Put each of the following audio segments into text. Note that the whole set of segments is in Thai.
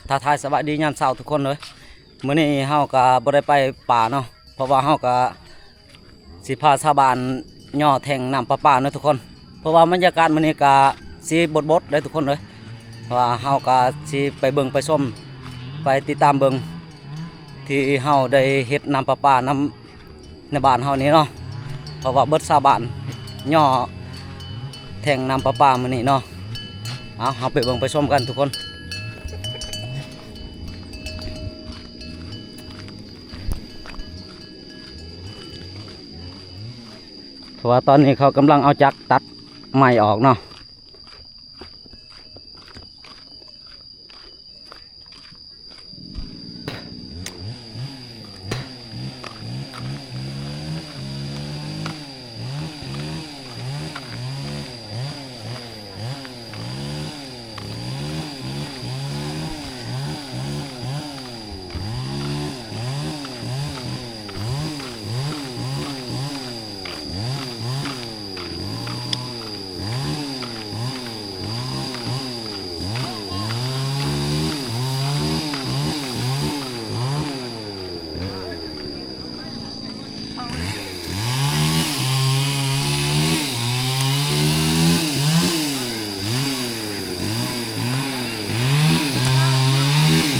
ท้าทายสวัสดียามเช้าทุกคนเลยมื้อนี้เฮาก็บ่ได้ไปป่าเนาะเพราะว่าเฮาก็สิพาชาวบ้านย่อแทงน้ำประปาเนาะทุกคนเพราะว่าบรรยากาศมื้อนี้ก็สิบดๆเลยทุกคนเลยเพราะว่าเฮาก็สิไปเบิ่งไปชมไปติดตามเบิ่งที่เฮาได้เฮ็ดน้ำประปาน้ำในบ้านเฮานี้เนาะเพราะว่าเบิดชาวบ้านย่อแทงน้ำประปามื้อนี้เนาะเฮาไปเบิ่งไปชมกันทุกคนเพราะว่าตอนนี้เขากำลังเอาจักรตัดไม้ออกเนาะ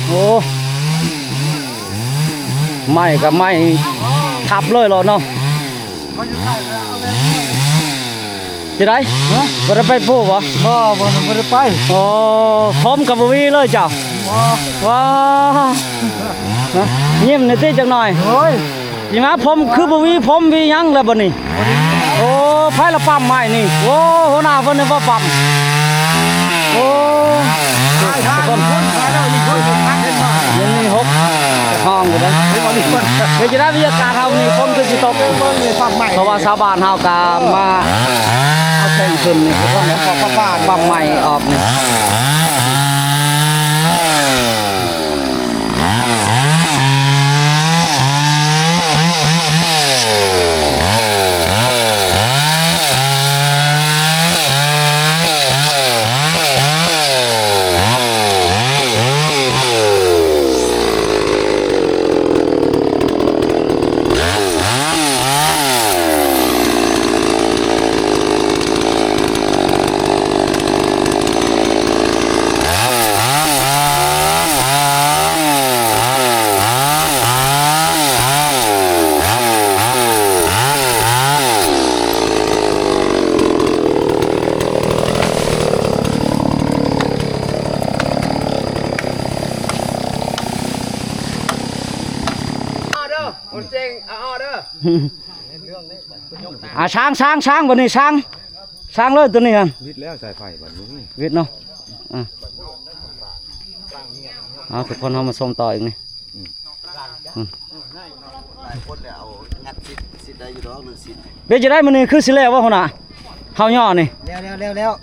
โอ้ไม่กับไม่ทับเลยเหรอเนาะจะได้บ่ได้ไปพูดวะบ่ได้ไปโอ้พร้อมกับวีเลยเจ้าว้าเงียบหน่อยสิจังหน่อยโอ้ยยังไงผมคือบ่วีผมวียังแล้วบ่นี่โอ้ไผละปั๊มไม้นี่โอ้หัวหน้าเพิ่นนี่บ่ปั๊มโอ้ทุกคนยังมีหกห้องอยู่นะเดี๋ยวจะได้บรรยากาศเฮานี่ฝนคือสิตกเพราะว่าชาวบ้านเฮาก็มาเอาแข่งขึ้นนี่ทุกคนนะปั๊มใหม่ออกนี่ช้างวันนี้ช้างเลยตัวนี้กันวิทย์แล้วสายไฟบัดนี้วิทย์เนาะทุกคนเขามาชมต่ออีกนี่เดี๋ยวจะได้มันนี่คือสิแล้วว่าหัวหน้าเฮาย่อนี่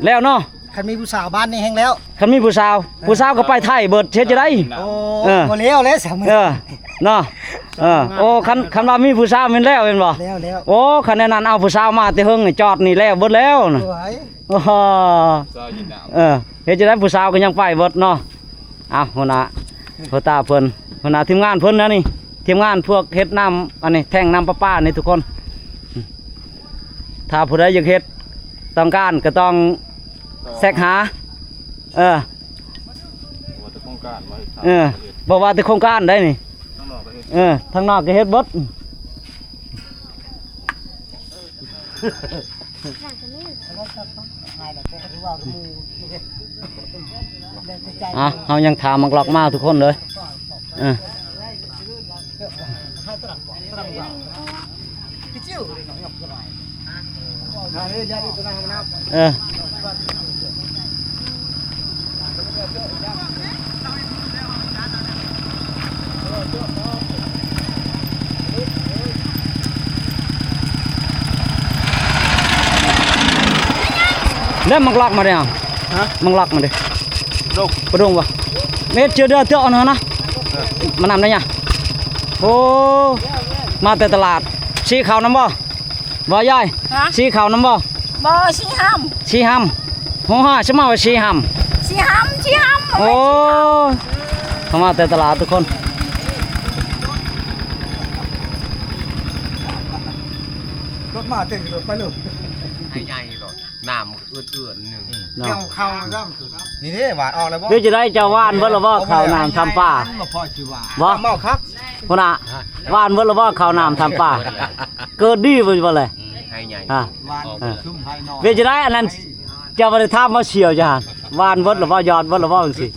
แล้วเนาะคันมีผู้สาวบ้านนี่แห้งแล้วคันมีผู้สาวก็ไปไทยเบิดเฮ็ดจะได้โอ้บ่แล้วสามมื้อเนาะโอ้คันว่ามีผู้สาวแม่นแล้วแม่นบ่แล้วโอ้คันนั้นเอาผู้สาวมาแต่เฮิงนี่จอดนี่แล้วเบิดแล้วน่ะโอ้เฮ็ดจะได้ผู้สาวก็ยังไปเบิดเนาะหัวหน้าพ่อตาเพิ่นหัวหน้าทีมงานเพิ่นนะนี่ทีมงานพวกเฮ็ดน้ำอันนี้แท่งน้ำประปานี่ทุกคนถ้าผู้ใดอยากเฮ็ดต้องการก็ต้องแซกหาบอกว่าแต่โครงการได้นี่ทางนอกก็เฮ็ดเบิดเขายังถามมักหลอกมาทุกคนเลยแล้วมังลักมาเดียวมังลักมาดิปดุงวะเม็ดเชื่อเดือดเท่านั้นนะมันนำได้ยังโอ้มาแต่ตลาดชี้เขาน้ำบ่บ่ยายชี้เขาน้ำบ่ชี้ห้ำหัวห้าใช่ไหมว่าชี้ห้ำโอ้ เข้ามาแต่ตลาดทุกคน รถมาเต็มรถไปเลย ให้ใหญ่หรอกน้ำเอื้อนๆหนึ่ง เนาะ เกี่ยวเข้าก็นี่เด้หวานออกแล้วบ่ เดี๋ยวจะได้เจ้าว่านเบิ่ละบ่ข้าวน้ำทำป่า บ่พอสิว่า บ่ เมาครับ พุ่นน่ะว่านเบิ่ละบ่ข้าวน้ำทำป่าเกิดดีบ่บ่เลย ให้ใหญ่ อ่ะ หวานซุ่มภายนอก เดี๋ยวจะได้อันนั้นเจ้าบ่ได้ถามมาเฉียวจ้ะว่านเบิ่ละบ่ยอดเบิ่ละบ่จังซี่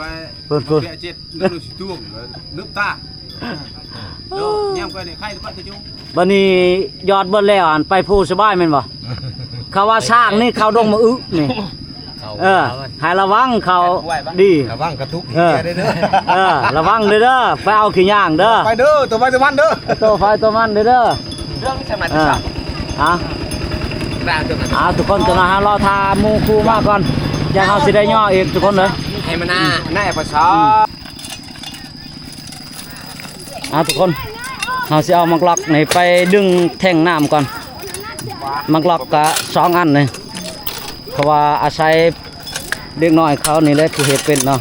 ไป เพิ่น เจ็ดนึกสิจ้วงนึกตาเดี๋ยวแยมไปนี่ใครก็จะจุ้ง บัดนี้ยอดเบิ่แล้วอันไปผู้สบายแม่นบ่เขาว่าสร้างนี่เขาดงมาอึนี่ ให้ระวังเขาดี ระวังกระตุก เออ ได้เด้อ ระวังเด้อไปเอาขี้ย่างเด้อ ไปเด้อตัวไปตัวมันเด้อ ตัวไฟตัวมันเด้อ เรื่องสมัย เอออ่ะ แรกเรื่อง ทุกคนจะนะฮะรอทาหมู่ครูมาก่อนอย่าเฮาสิได้ย่ออีกทุกคนเลย ให้มันหน้า แน่ภาษา ทุกคนเฮาสิเอามักล็อกนี่ไปดึงแท่งน้ำก่อนมักล็อกก็2อันนี่เพราะว่าอาศัยเด็กน้อยเขานี่แหละผู้เฮ็ดเป็นเนาะ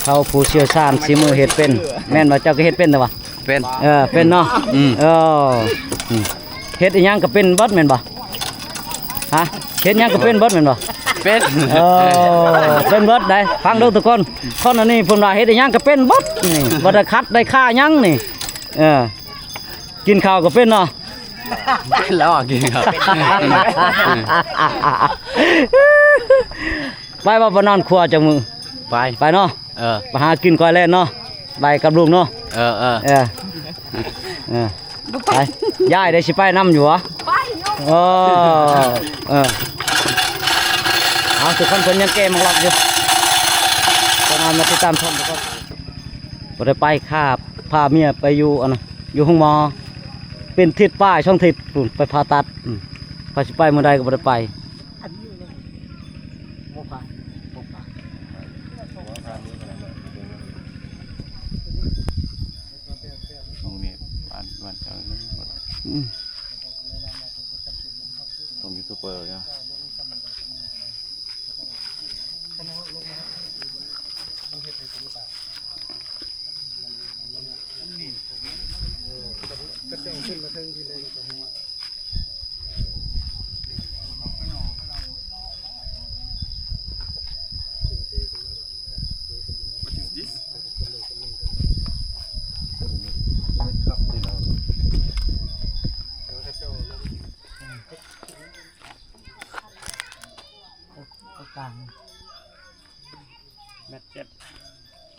เขาผู้เชี่ยวชาญฝีมือเฮ็ดเป็นแม่นว่าเจ้าก็เฮ็ดเป็นแต่ว่า เป็น เป็นเนาะเฮ็ดอีหยังก็เป็นเบิดแม่นบ่ฮะเฮ็ดหยังก็เป็นเบิดแม่นบ่ เป็น เป็นเบิดได้ฟังเด้อทุกคนคนอันนี้เพิ่นว่าเฮ็ดอีหยังก็เป็นเบิดนี่บ่ได้คัดได้ค่าหยังนี่กินข้าวก็เป็นเนาะ เป็นแล้วอ่ะกินครับ ไปบ่นอนครัวจังมือ ไป ไปเนาะ ไปหากินก้อยแล่นเนาะไปกับลูกเนาะ เออไปยายได้สิไปนำอยู่เหรอไปเนาะเอาทุกคนเพิ่นยังเกมมังลักอยู่ตอนนั้นมาติดตามชมทุกคนบ่ได้ไปข้าพาเมียไปอยู่อันน่ะอยู่ห้องหมอเป็นทิศป้ายช่องทิศพุ่นไปผ่าตัดพอสิไปมื้อใดก็บ่ได้ไป ตรงนี้บ้านเจ้านั่นตรงยูทูบเบอร์เนี่ย แ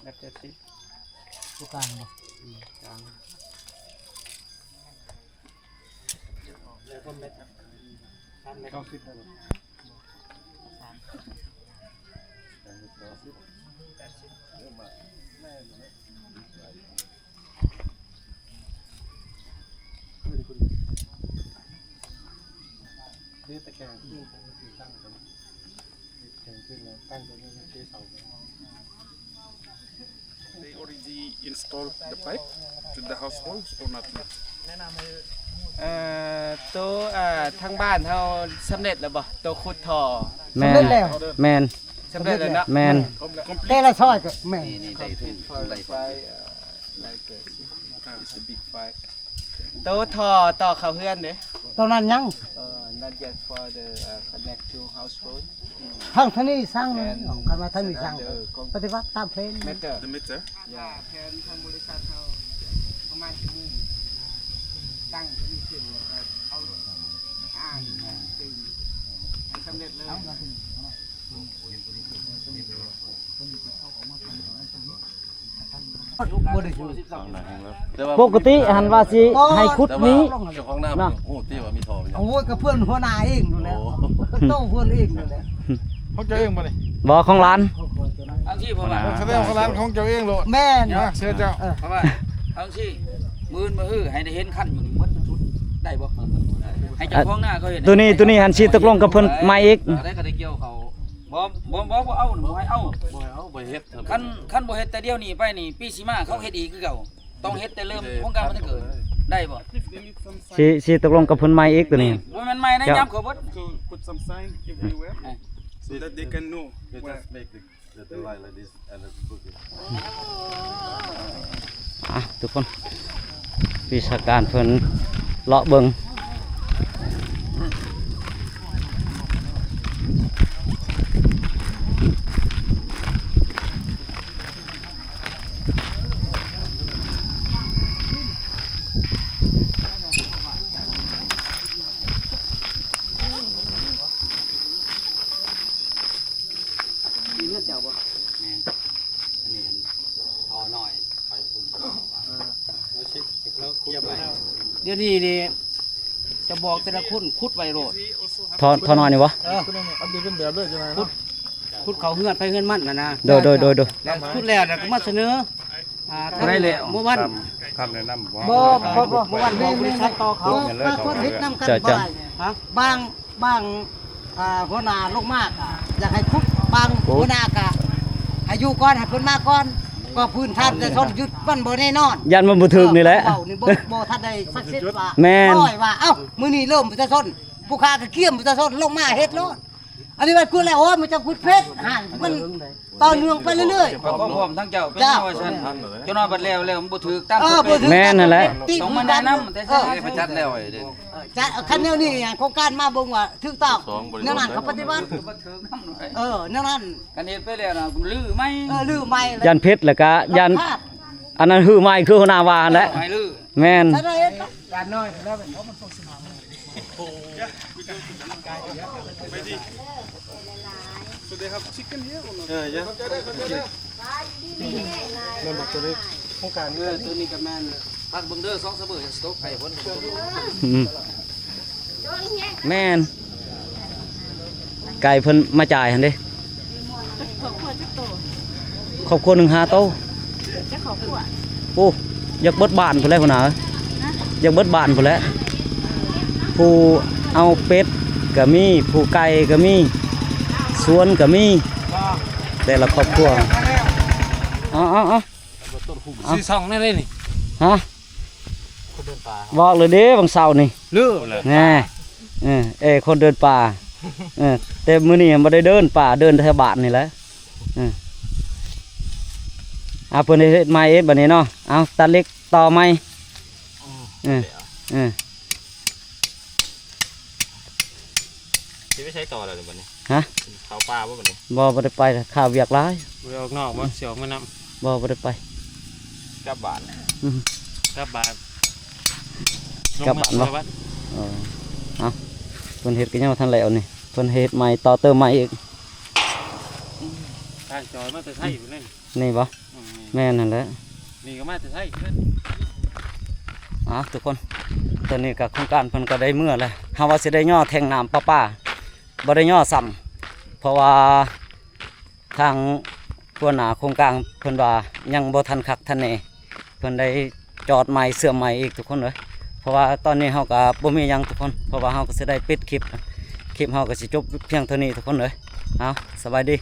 บต70ตัวกลางบ่กลางแล้วก็เม็ดนี่ตะแกรงที่ตั้งกันแข็งขึ้นแล้วตั้งตรงนี้ที่เสา They already installed the pipe to the households or not yet? ตัวทางบ้านเฮาสำเร็จแล้วบ่ตัวขุดท่อ แม่น สำเร็จแล้ว แม่น สำเร็จแล้วเนาะ แม่น ได้ละซอยก็แม่น ไฟit's a big fire ตัวท่อต่อเข้าเฮือนเด้ ตอนนั้นยัง not yet for the connect to household ทางนี้สร้างกันมาทางนี้สร้างปฏิบัติตามเพลง meter The meter? แผนทางบริษัทเฮาประมาณมื้อตั้งที่ขึ้นแล้วก็เอาอ่างตึงให้สำเร็จเลย บ่ได้อยู่ ปกติหันว่าสิให้ขุดนี้ เจ้าของน้ เนาะ ำโอ้ตีว่ามีทอง โอ้ยกับเพื่อนหัวหน้าเองนั่นแหละโตเพื่อนเองนั่นแหละ ของเจ้าเองบ่นี่ บ่ของร้าน เอาที่ผมว่า แสดงว่าร้านของเจ้าเองโลด แม่น นะเชื่อเจ้า เพราะว่าเอาที่มือฮื้อให้ได้เห็นขั้นอยู่นี่มันชุดได้บ่ให้เจ้าของหน้าเขาเห็น ตัวนี้หันสิตกลงกับเพิ่นมาอีก ได้ก็ได้เกี่ยวเขาบ่เอาบ่ให้เอา บ่เฮ็ด คันบ่เฮ็ดแต่เดียวนี้ไปนี่ปีสิมาเขาเฮ็ดอีกคือเก่าต้องเฮ็ดแต่เริ่มโครงการมันจะเกิดได้บ่ สิตกลงกับเพิ่นมาอีกตัวนี้ บ่แม่นใหม่นะย้ำเขาเบิด To put some sign everywhere. so that they can know You where. just make the line like this and then put it. อ่ะทุกคนวิชาการเพิ่นเลาะเบิงเดี๋ยวนี้นี่จะบอกแต่ละคนคุดไวโรดทอน้อยนี่วะ อันนี้เป็นแบบเลยใช่ไหม คุดเขาเฮือนไปเฮือนมันนะ โดย แล้วคุดแล้วก็มาเสนอได้แล้วเมื่อวัน คำแนะนำว่า บ่เมื่อวันบอกบริษัทต่อเขา บางคนเฮ็ดนำกัน จ้ะ บ่ จ้ะ ได้ ฮะ บางหัวหน้าลงมากอะอยากให้คุกบางหัวหน้ากะอายุก่อนให้เพิ่นมาก่อนก็พื้นฐานแต่ชนยุดมันบ่แน่นอน ยันมันบ่ถึกนี่แหละ เว้านี่บ่ทันได้สักเซตว่า แม่น น้อยว่าเอ้ามื้อนี้เริ่มประชาชนผู้ค้าก็เกี่ยมประชาชนลงมาเฮ็ดโลดอันนี้มันคือแล้วโอ้ยมันจะคุดเพชรห่านมันต่อเนื่องไปเรื่อย ก็พร้อมทั้งเจ้าเป็น จ้ะ ว่าซั่นเจ้าน้อยบัดแล้วมันบ่ถูกตาม ๆบ่ เป็น ถึง แม่นนั่นแหละ ติ ต้อง พื้ มาน แนะ ดั นำแต่ใช่ประจัดแล้วไอ้เด้อ จัดคันแนวนี้โครงการมาเบิ่งว่าถูกต้องแนวนั้นเขาปฏิบัติ บ่ถูกนำหน่อย แนวนั้น กันเฮ็ดไปแล้วน่ะลือไหม ลือใหม่เลย ยันเพชรแล้วก็ยัน คาด อันนั้นหือไม้คือหัวหน้าวาหั่นแหละ ให้ลือ แม่น ใช่เลย การน้อยแล้วเป็น So they have chicken here or not? นั่นบอกตัวนี้โครงการ ตัวนี้ก็แม่นพักเบิ่งเด้อ2 3มื้อสต๊อกไก่เพิ่น อืมแม่นไก่เพิ่นมาจ่ายหั่นเด้ครอบครัวหนึ่ง5โต๊ะโอ้อยากเบิดบ้านพุ่นแหล้วพุ่นน่ะอยากเบิดบ้านพุ่นแหล้วผู้เอาเป็ดก็มีผู้ไก่ก็มีสวนก็มีแต่ละครอบครัวเอา 2นั่นเลยนี่ ฮะบอกเลยเด้บางเสาร์นี่ ลือเลย แน่คนเดินป่าแต่มื้อนี้บ่ได้เดินป่าเดินแถวบ้านนี่แหละเอาเพิ่นเฮ็ดไม้เอ็ดบัดนี้เนาะเอาตัดเล็กต่อไม้เออ ที่ไม่ใช้ต่ออะไรแบบนี้ ฮะ เขาปลาว่าแบบนี้ บ่ได้ไปข้าวเวียกหลาย ไปออกนอกบ่เสียวมานำ บ่ได้ไป กับบาท กลับบ้าน กลับบ้านบ่เอาเพิ่นเฮ็ดก็ยังบ่ทันแล้วนี่เพิ่นเฮ็ดไม้ต่อเติมไม้อีก ทางจอยมาแต่ไทยอยู่นั่น นี่บ่แม่นนั่นแหละ นี่ก็มาแต่ไทยนั่น ทุกคนตอนนี้ก็โครงการเพิ่นก็ได้เมื่อแล้วเฮาว่าสิได้ย่อแทงน้ำประปาบ่ได้ย่อซ้ำเพราะว่าทางหัวหน้าโครงการเพิ่นว่ายังบ่ทันคักทันแน่เพิ่นได้จอดใหม่เสื่อมใหม่อีกทุกคนเลยเพราะว่าตอนนี้เฮาก็บ่มีหยังทุกคนเพราะว่าเฮาก็สิได้ปิดคลิปเฮาก็สิจบเพียงเท่านี้ทุกคนเลยเอาสบายดี